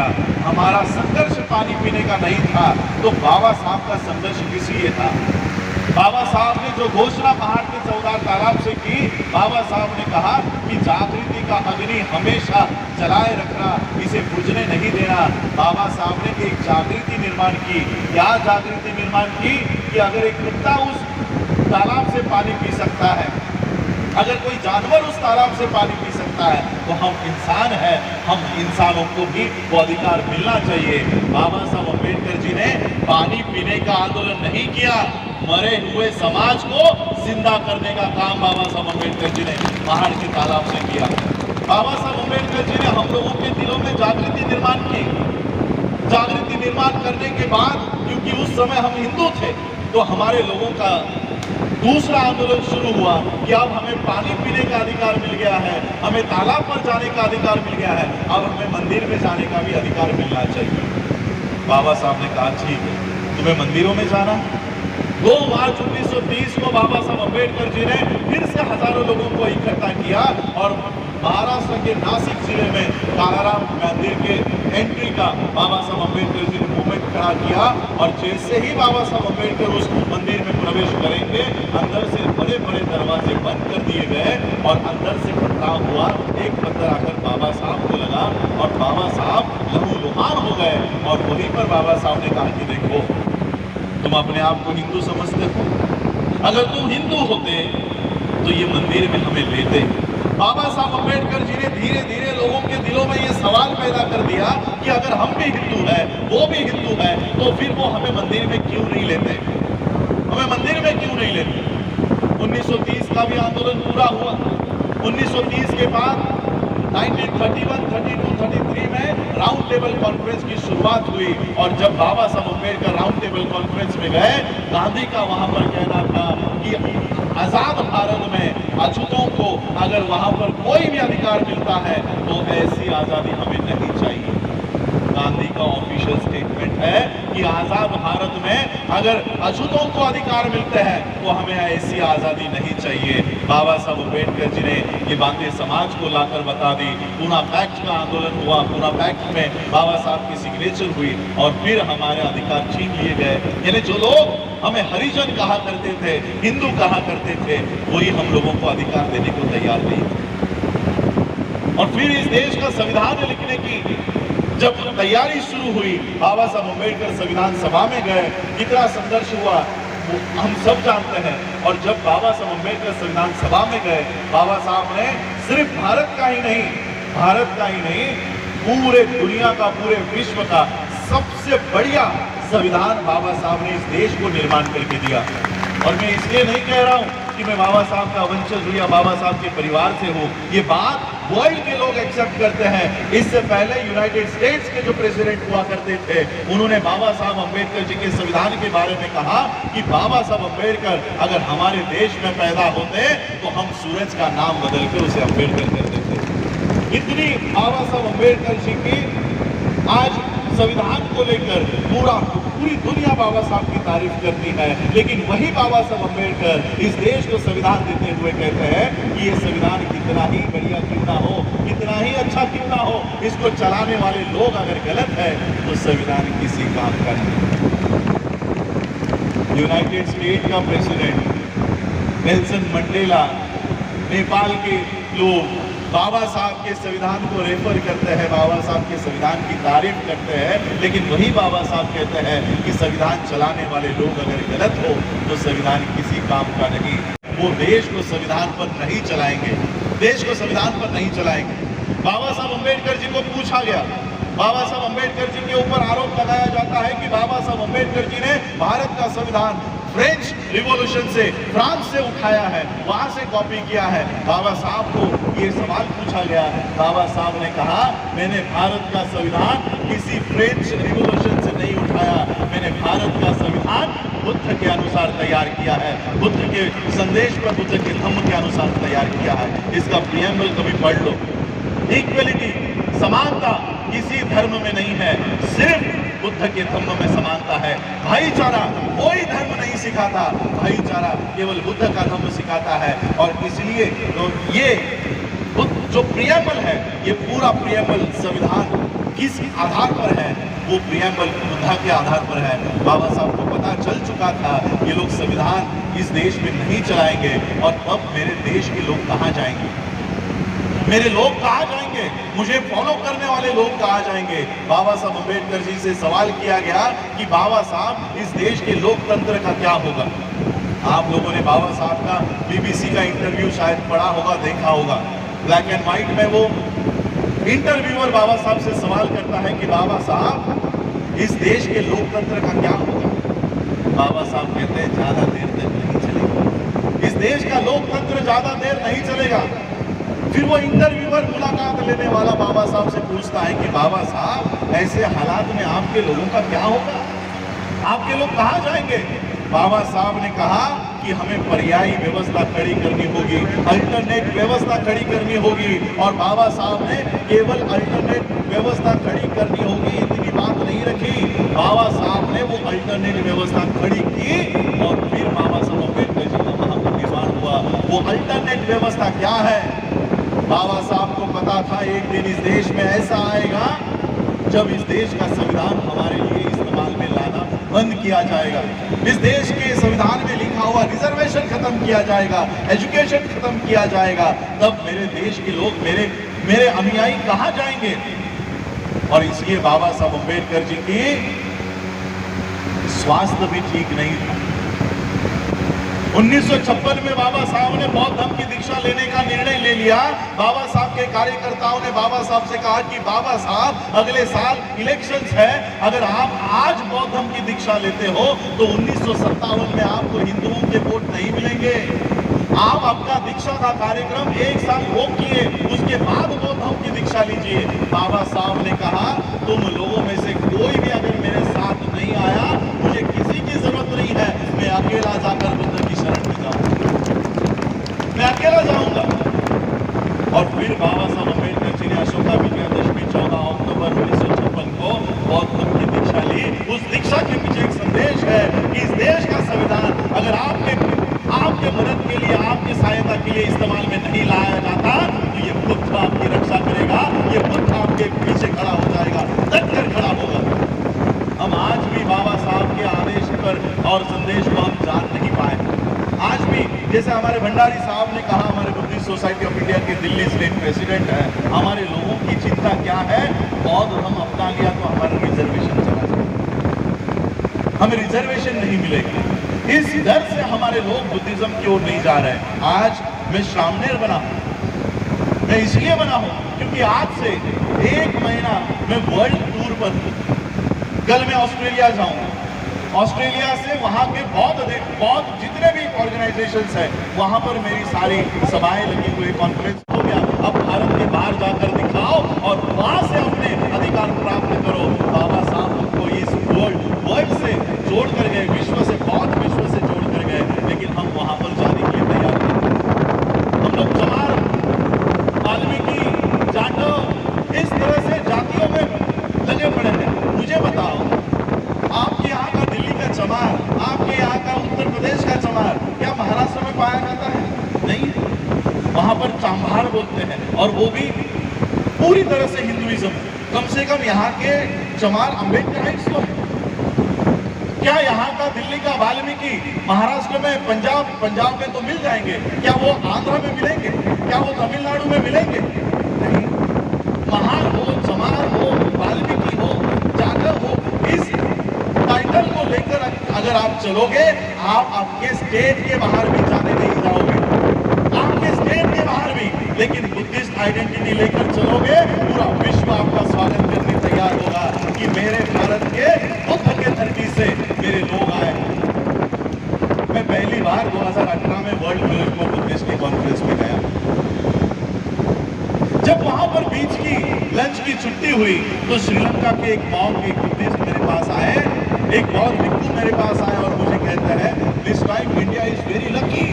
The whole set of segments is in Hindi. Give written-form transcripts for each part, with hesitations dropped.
किया। हमारा संघर्ष पानी पीने का नहीं था, तो बाबा साहब का संघर्ष किस लिए था? बाबा साहब ने जो घोषणा पहाड़ के 14 तालाब से की, बाबा साहब ने कहा कि जागृति का अग्नि हमेशा जलाए रखना, इसे बुझने नहीं देना। बाबा साहब ने एक जागृति निर्माण की। क्या जागृति निर्माण की? कि अगर एक कुत्ता उस तालाब से पानी पी सकता है, अगर कोई जानवर उस तालाब से पानी पी सकता है, तो हम इंसान हैं, हम इंसानों को भी वो अधिकार मिलना चाहिए। बाबा साहब अम्बेडकर जी ने पानी पीने का आंदोलन नहीं किया, मरे हुए समाज को जिंदा करने का काम बाबा साहब अम्बेडकर जी ने पहाड़ के तालाब से किया। बाबा साहब अम्बेडकर जी ने हम लोगों के दिलों में जागृति निर्माण की। जागृति निर्माण करने के बाद, क्योंकि उस समय हम हिंदू थे, तो हमारे लोगों का दूसरा आंदोलन शुरू हुआ कि अब हमें पानी पीने का अधिकार मिल गया है, हमें तालाब पर जाने का अधिकार मिल गया है, अब हमें मंदिर में जाने का भी अधिकार मिलना चाहिए। बाबा साहब ने कहा ठीक है, तुम्हें मंदिरों में जाना। 2 मार्च 1930 को बाबा साहब अम्बेडकर जी ने फिर से हजारों लोगों को इकट्ठा किया और महाराष्ट्र के नासिक जिले में कालाराम मंदिर के एंट्री का बाबा साहब अम्बेडकर जी ने मूवमेंट खड़ा किया। और जैसे ही बाबा साहब अम्बेडकर उस मंदिर में प्रवेश करेंगे, अंदर से बड़े बड़े दरवाजे बंद कर दिए गए और अंदर से पथराव हुआ। एक पत्थर आकर बाबा साहब को लगा और बाबा साहब लहूलुहान हो गए। और वहीं पर बाबा साहब ने कहा कि देखो, तुम अपने आप को हिंदू समझते हो, अगर तुम हिंदू होते तो ये मंदिर में हमें लेते। बाबा साहब अम्बेडकर जी ने धीरे धीरे लोगों के दिलों में ये सवाल पैदा कर दिया कि अगर हम भी हिंदू है, वो भी हिंदू है, तो फिर वो हमें मंदिर में क्यों नहीं लेते, हमें मंदिर में क्यों नहीं लेते। 1930 का भी आंदोलन पूरा हुआ। 1930 के बाद 1931, 32, 33 में राउंड टेबल कॉन्फ्रेंस की शुरुआत हुई। और जब बाबा Saheb Ambedkar round table conference में गए, गांधी का वहां पर कहना था कि आजाद भारत में अछूतों को अगर वहां पर कोई भी अधिकार मिलता है तो ऐसी आजादी हमें नहीं चाहिए। गांधी का ऑफिशियल स्टेटमेंट है कि आजाद भारत में अगर अछूतों को अधिकार मिलते हैं तो हमें ऐसी आजादी नहीं चाहिए। बाबा साहब अम्बेडकर जी ने ये बातें समाज को लाकर बता दी। पूना पैक्ट का आंदोलन हुआ। पूना पैक्ट में बाबा साहब की सिग्नेचर हुई और फिर हमारे अधिकार छीन लिए गए। यानी जो लोग हमें हरिजन कहा करते थे, हिंदू कहा करते थे, वही हम लोगों को अधिकार देने को तैयार नहीं थे। और फिर इस देश का संविधान लिखने की जब तैयारी शुरू हुई, बाबा साहब अम्बेडकर संविधान सभा में गए। कितना संघर्ष हुआ हम सब जानते हैं। और जब बाबा साहब अम्बेडकर संविधान सभा में गए, बाबा साहब ने सिर्फ भारत का ही नहीं, पूरे दुनिया का, पूरे विश्व का सबसे बढ़िया संविधान बाबा साहब ने इस देश को निर्माण करके दिया। और मैं इसलिए नहीं कह रहा हूं कि मैं बाबा साहब का वंशज हूं या बाबा साहब के परिवार से हूं। ये बात वर्ल्ड के लोग एक्सेप्ट करते हैं। इससे पहले यूनाइटेड स्टेट्स के जो प्रेसिडेंट हुआ करते थे, उन्होंने बाबा साहब अम्बेडकर जी के संविधान के बारे में कहा कि बाबा साहब अम्बेडकर अगर हमारे देश में पैदा होते तो हम सूरज का नाम बदलकर उसे अम्बेडकर कर देते। इतनी बाबा साहब अम्बेडकर जी की आज संविधान को लेकर पूरी दुनिया बाबा साहब की तारीफ करती है। लेकिन वही बाबा साहब अम्बेडकर इस देश को संविधान देते हुए कहते हैं कि ये संविधान कितना ही बढ़िया क्यों ना हो, कितना ही अच्छा क्यों ना हो, इसको चलाने वाले लोग अगर गलत है तो संविधान किसी काम का नहीं। यूनाइटेड स्टेट का प्रेसिडेंट नेल्सन मंडेला, नेपाल के लोग बाबा साहब के संविधान को रेफर करते हैं, बाबा साहब के संविधान की तारीफ करते हैं। लेकिन वही बाबा साहब कहते हैं कि संविधान चलाने वाले लोग अगर गलत हो तो संविधान किसी काम का नहीं। वो देश को संविधान पर नहीं चलाएंगे, देश को संविधान पर नहीं चलाएंगे। बाबा साहब अम्बेडकर जी को पूछा गया, बाबा साहब अम्बेडकर जी के ऊपर आरोप लगाया जाता है कि बाबा साहब अम्बेडकर जी ने भारत का संविधान फ्रेंच रिवॉल्यूशन से, फ्रांस से उठाया है, वहां से कॉपी किया है। बाबा साहब को ये सवाल पूछा गया, बाबा साहब ने कहा मैंने भारत का संविधान किसी फ्रेंच रिवॉल्यूशन से नहीं उठाया, मैंने भारत का संविधान बुद्ध के अनुसार तैयार किया है, बुद्ध के संदेश पर, बुद्ध के धम्म के अनुसार तैयार किया है। इसका प्रियम्बल कभी पढ़ लो। इक्वलिटी, समानता किसी धर्म में नहीं है, सिर्फ बुद्ध के धर्म में समानता है। भाईचारा कोई धर्म नहीं सिखाता, भाईचारा केवल बुद्ध का धर्म सिखाता है। और इसलिए तो ये जो प्रियम्बल है, ये पूरा प्रियम्बल संविधान किस आधार पर है? वो प्रियम्बल बुद्धा के आधार पर है। बाबा साहब को पता चल चुका था ये लोग संविधान इस देश में नहीं चलाएंगे, और अब मेरे देश के लोग कहाँ जाएंगे? मेरे लोग कहाँ जाएंगे? मुझे फॉलो करने वाले लोग कहाँ जाएंगे? बाबा साहब अम्बेडकर जी से सवाल किया गया कि बाबा साहब इस देश के लोकतंत्र का क्या होगा? आप लोगों ने बाबा साहब का बीबीसी का इंटरव्यू शायद पढ़ा होगा, देखा होगा। ब्लैक एंड व्हाइट में वो इंटरव्यूअर बाबा साहब से सवाल करता है कि बाबा साहब इस देश के लोकतंत्र का क्या होगा? बाबा साहब कहते हैं ज्यादा देर तक नहीं चलेगा, इस देश का लोकतंत्र ज्यादा देर नहीं चलेगा। फिर वो इंटरव्यूअर मुलाकात लेने वाला बाबा साहब से पूछता है कि बाबा साहब ऐसे हालात में आपके लोगों का क्या होगा? आपके लोग कहाँ जाएंगे? बाबा साहब ने कहा कि हमें पर्यायी व्यवस्था खड़ी करनी होगी, अल्टरनेट व्यवस्था खड़ी करनी होगी। और बाबा साहब ने केवल अल्टरनेट व्यवस्था खड़ी करनी होगी इतनी बात नहीं रखी, बाबा साहब ने वो अल्टरनेट व्यवस्था खड़ी की, और फिर बाबा साहब अम्बेडकर जी का महापरिनिर्वाण हुआ। वो अल्टरनेट व्यवस्था क्या है? बाबा साहब को पता था एक दिन इस देश में ऐसा आएगा जब इस देश का संविधान हमारे लिए इस्तेमाल में लाना बंद किया जाएगा। इस देश के संविधान में लिखा हुआ रिजर्वेशन खत्म किया जाएगा, एजुकेशन खत्म किया जाएगा। तब मेरे देश के लोग, मेरे अनुयायी कहाँ जाएंगे? और इसलिए बाबा साहब अम्बेडकर जी की स्वास्थ्य भी ठीक नहीं था। 1956 में बाबा साहब ने बौद्ध धर्म की दीक्षा लेने का निर्णय ले लिया। बाबा साहब के कार्यकर्ताओं ने बाबा साहब से कहा कि बाबा साहब अगले साल इलेक्शंस है, अगर आप आज बौद्ध धर्म की दीक्षा लेते हो तो 1957 में आपको हिंदुओं के वोट नहीं मिलेंगे। आप आपका दीक्षा का कार्यक्रम एक साल रोकिए, उसके बाद बौद्ध धर्म की दीक्षा लीजिए। बाबा साहब ने कहा तुम लोगों में से कोई भी अगर मेरे साथ नहीं आया, मुझे किसी की जरूरत नहीं है, मैं अकेला जाकर बुद्ध की शरण में जाऊंगा, मैं अकेला जाऊंगा। और फिर बाबा साहब अम्बेडकर जी ने अशोका विजयादशमी 14 अक्टूबर 1956 को बौद्ध धर्म की दीक्षा ली। उस दीक्षा के पीछे एक संदेश है कि इस देश का संविधान अगर आपके मदद के लिए, आपकी सहायता के लिए इस्तेमाल में नहीं लाया जाता तो ये बुद्ध आपकी रक्षा करेगा, ये बुद्ध आपके पीछे खड़ा हो जाएगा, डटकर खड़ा होगा। हम आज भी बाबा साहब के आदेश पर और संदेश को हम जान नहीं पाए। आज भी जैसे हमारे भंडारी साहब ने कहा, हमारे बुद्धिस्ट सोसाइटी ऑफ इंडिया के दिल्ली स्टेट प्रेसिडेंट है, हमारे लोगों की चिंता क्या है? बौद्ध हम अपना लिया तो हमारा रिजर्वेशन चला जाएगा, हमें रिजर्वेशन नहीं मिलेगा। इस डर से हमारे लोग बुद्धिज्म की ओर नहीं जा रहे। आज मैं श्रामणेर बना हूं, मैं इसलिए बना हूं क्योंकि आज से 1 महीना मैं वर्ल्ड टूर पर हूं। कल मैं ऑस्ट्रेलिया जाऊंगा, ऑस्ट्रेलिया से वहां के बौद्ध जितने भी ऑर्गेनाइजेशंस हैं वहां पर मेरी सारी सभाएं लगी हुई, कॉन्फ्रेंस हो गया। अब भारत के बाहर जाकर दिखाओ और वहां से अपने अधिकार प्राप्त करो। बाबा साहब को इस वर्ल्ड से जोड़ कर गए, विश्व से, बहुत विश्व से जोड़ कर गए, लेकिन हम वहां पर जाने के लिए तैयार नहीं। हम लोग चमार, वाल्मीकि, जाटव, इस तरह से जातियों में लगे पड़े हैं। मुझे बताओ, आपके यहाँ का दिल्ली का चमार, आपके यहाँ का उत्तर प्रदेश का चमार क्या महाराष्ट्र में पाया जाता है? नहीं, वहां पर चांभार बोलते हैं, और वो भी पूरी तरह से हिंदुइज्म। कम से कम यहाँ के चमार अम्बेडकराइट्स तो है। क्या यहाँ का दिल्ली का वाल्मीकि महाराष्ट्र में, पंजाब में तो मिल जाएंगे, क्या वो आंध्र में मिलेंगे? क्या वो तमिलनाडु में मिलेंगे? नहीं। महार हो, चमार हो, वाल्मीकि हो, जाटव हो, इस टाइटल को लेकर अगर आप चलोगे, आप आपके स्टेट के बाहर भी जाने नहीं जाओगे, आपके स्टेट के बाहर भी। लेकिन बुद्धिस्ट आइडेंटिटी लेकर चलोगे, पूरा विश्व आपका स्वागत करने तैयार होगा कि मेरे भारत के बुद्ध के धरती से मेरे लोग आए। मैं पहली बार 2018 में वर्ल्ड विलेज बुद्धिस्ट की कॉन्फ्रेंस में गया। जब वहां पर बीच की लंच की छुट्टी हुई तो श्रीलंका के एक बुद्धिस्ट मेरे पास आए, एक बौद्ध भिक्षु मेरे पास आए और मुझे कहते हैं, this time India is very lucky,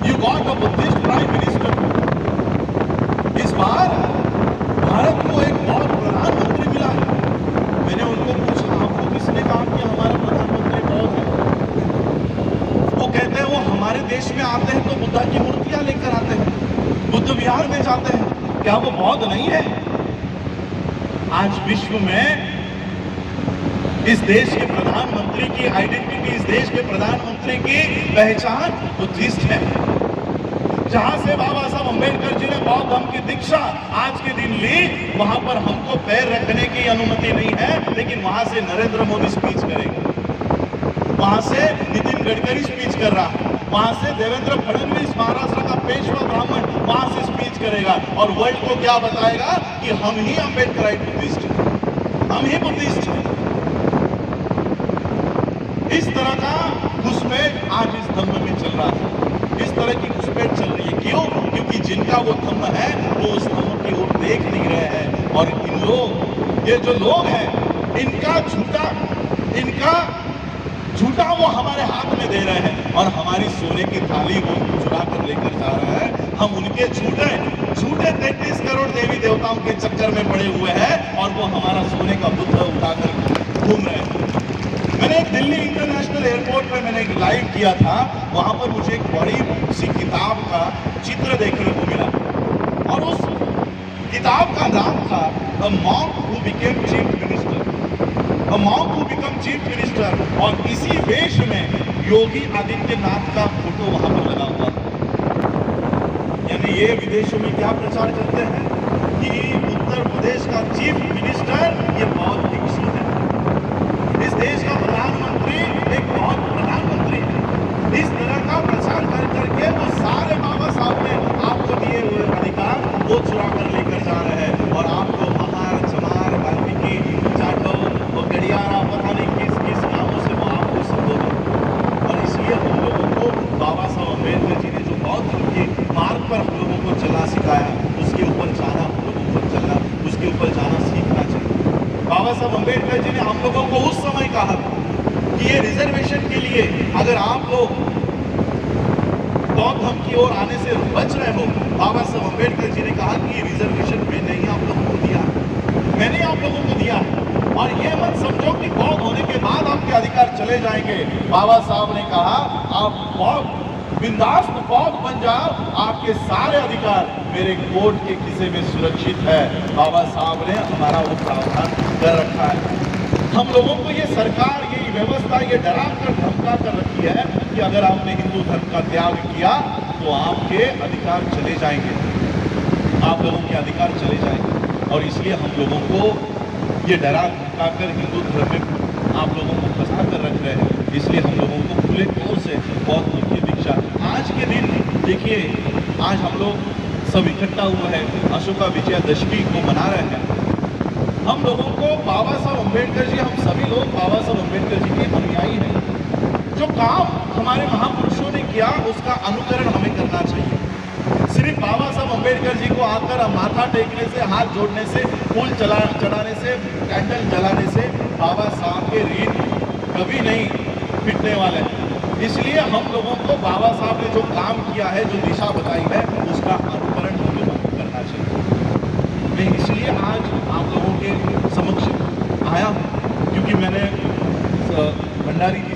you got a Buddhist prime minister. इस बार भारत को एक बौद्ध प्रधानमंत्री मिला है। मैंने उनको पूछा, आपको किसने कहा कि हमारा प्रधानमंत्री बौद्ध है? वो कहते हैं वो हमारे देश में आते हैं तो बुद्धा की मूर्तियां लेकर आते हैं, बुद्ध विहार में जाते हैं, क्या वो बौद्ध नहीं है? आज विश्व में इस देश के प्रधानमंत्री की आइडेंटिटी, इस देश के प्रधानमंत्री की पहचान बुद्धिस्ट है। जहां से बाबा साहब अंबेडकर जी ने बौद्ध धर्म की दीक्षा आज के दिन ली, वहां पर हमको पैर रखने की अनुमति नहीं है, लेकिन वहां से नरेंद्र मोदी स्पीच करेगा, वहां से नितिन गडकरी स्पीच कर रहा है, वहां से देवेंद्र फडणवीस महाराष्ट्र का पेशवा ब्राह्मण वहां से स्पीच करेगा और वर्ल्ड को क्या बताएगा कि हम ही अंबेडकराइट बुद्धिस्ट हैं, हम ही बुद्धिस्ट हैं। इस तरह का घुसपैठ आज इस धम्म में चल रहा है, इस तरह की घुसपैठ चल रही है। क्यों? क्योंकि जिनका वो धम्म है वो उस धम्म की ओर देख नहीं रहे हैं और इन लोग, ये जो लोग हैं, इनका झूठा वो हमारे हाथ में दे रहे हैं और हमारी सोने की थाली वो चुरा कर लेकर जा रहे हैं। हम उनके झूठे 33 करोड़ देवी देवताओं के चक्कर में पड़े हुए हैं और वो हमारा सोने का बुद्ध उठाकर घूम रहे हैं। मैंने एक दिल्ली इंटरनेशनल एयरपोर्ट पे मैंने एक लाइव किया था, वहां पर मुझे एक बड़ी सी किताब का चित्र देखने को मिला और उस किताब का नाम था A Monk Who Became Chief Minister, A Monk Who Became Chief Minister, और इसी वेश में योगी आदित्यनाथ का फोटो वहां पर लगा हुआ था। यानी ये विदेशों में क्या प्रचार करते हैं कि उत्तर प्रदेश का चीफ मिनिस्टर ये बहुत भिक्षु है, इस देश का प्रधानमंत्री एक बहुत प्रधानमंत्री है। इस तरह का प्रचार कर करके वो सारे बाबा साहब ने आपको दिए हुए अधिकार वो चुरा कर लेकर जा रहे हैं और आपको महार, चमार, वाल्मीकि, जाटव और गड़ियारा पता नहीं किस किस नामों से वो आपको संबोधित। और इसलिए हम लोगों को बाबा साहब अम्बेडकर जी ने जो बौद्ध धर्म के मार्ग पर हम लोगों को चलना सिखाया, उसके ऊपर जाना, हम लोगों को चलना, उसके ऊपर जाना सीखना चाहिए। बाबा साहब अम्बेडकर जी ने हम लोगों को उस समय कहा कि ये रिजर्वेशन के लिए अगर आप लोग बौद्ध धर्म की ओर आने से बच रहे हो, बाबा साहब अम्बेडकर जी ने कहा कि रिजर्वेशन मैंने ही आप लोगों को दिया, मैंने आप लोगों को दिया और ये मत समझो कि बौद्ध होने के बाद आपके अधिकार चले जाएंगे। बाबा साहब ने कहा आप बौद्ध बिंदास बौद्ध बन जाओ, आपके सारे अधिकार मेरे कोर्ट के किसी में सुरक्षित है। बाबा साहब ने हमारा वो प्रावधान कर रखा है। हम लोगों को ये सरकार, ये व्यवस्था ये डरा कर धमका कर रखी है कि अगर आपने हिंदू धर्म का त्याग किया तो आपके अधिकार चले जाएंगे, आप लोगों के अधिकार चले जाएंगे। और इसलिए हम लोगों को ये डरा धमका कर हिंदू धर्म में आप लोगों को फंसा कर रख रहे हैं। इसलिए हम लोगों को खुले तौर से बौद्ध धर्म की दीक्षा आज के दिन देखिए, आज हम लोग सब इकट्ठा हुआ है, अशोका विजयादशमी को मना रहे हैं। हम लोगों को बाबा साहब अम्बेडकर जी, हम सभी लोग बाबा साहब अम्बेडकर जी के अनुयायी हैं। जो काम हमारे महापुरुषों ने किया उसका अनुकरण हमें करना चाहिए। सिर्फ बाबा साहब अम्बेडकर जी को आकर माथा टेकने से, हाथ जोड़ने से, फूल चढ़ाने से, कैंडल जलाने से बाबा साहब के ऋण कभी नहीं मिटने वाले हैं। इसलिए हम लोगों को बाबा साहब ने जो काम किया है, जो दिशा बताई है, उसका अनुकरण हम लोगों को करना चाहिए। मैं इसलिए आज आप लोगों के समक्ष आया हूँ क्योंकि मैंने भंडारी जी